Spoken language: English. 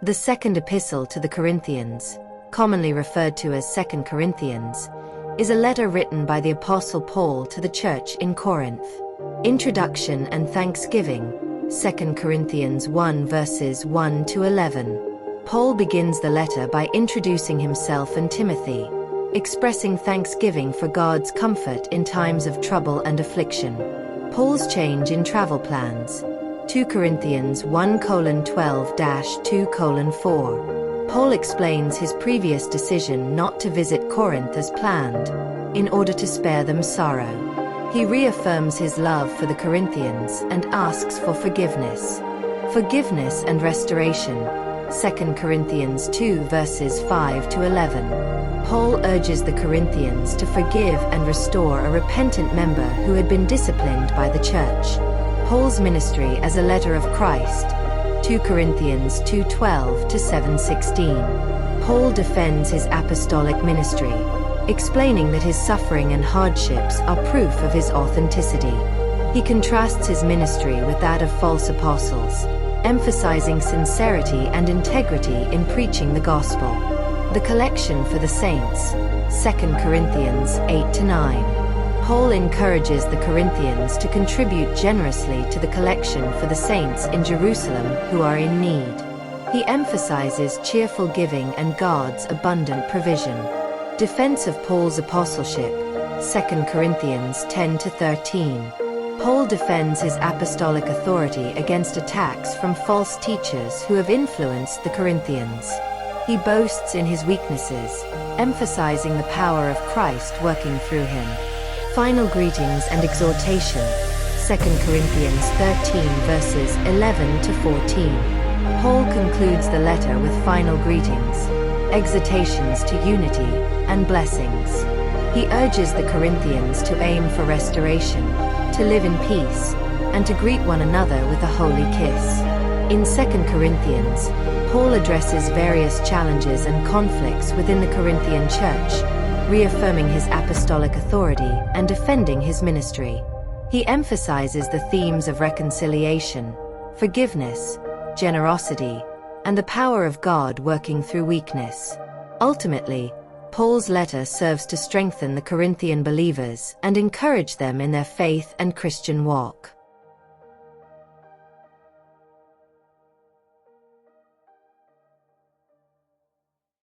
The Second Epistle to the Corinthians, commonly referred to as 2 Corinthians, is a letter written by the Apostle Paul to the church in Corinth. Introduction and Thanksgiving, 2 Corinthians 1 verses 1 to 11. Paul begins the letter by introducing himself and Timothy, expressing thanksgiving for God's comfort in times of trouble and affliction. Paul's change in travel plans, 2 Corinthians 1:12-2:4. Paul explains his previous decision not to visit Corinth as planned, in order to spare them sorrow. He reaffirms his love for the Corinthians and asks for forgiveness. Forgiveness and restoration, 2 Corinthians 2 verses 5 to 11. Paul urges the Corinthians to forgive and restore a repentant member who had been disciplined by the church. Paul's ministry as a letter of Christ, 2 Corinthians 2:12-7:16. Paul defends his apostolic ministry, explaining that his suffering and hardships are proof of his authenticity. He contrasts his ministry with that of false apostles, emphasizing sincerity and integrity in preaching the gospel. The collection for the saints, 2 Corinthians 8-9. Paul encourages the Corinthians to contribute generously to the collection for the saints in Jerusalem who are in need. He emphasizes cheerful giving and God's abundant provision. Defense of Paul's apostleship, 2 Corinthians 10-13. Paul defends his apostolic authority against attacks from false teachers who have influenced the Corinthians. He boasts in his weaknesses, emphasizing the power of Christ working through him. Final greetings and exhortation, 2 Corinthians 13 verses 11-14. Paul concludes the letter with final greetings, exhortations to unity, and blessings. He urges the Corinthians to aim for restoration, to live in peace, and to greet one another with a holy kiss. In 2 Corinthians, Paul addresses various challenges and conflicts within the Corinthian church, reaffirming his apostolic authority and defending his ministry. He emphasizes the themes of reconciliation, forgiveness, generosity, and the power of God working through weakness. Ultimately, Paul's letter serves to strengthen the Corinthian believers and encourage them in their faith and Christian walk.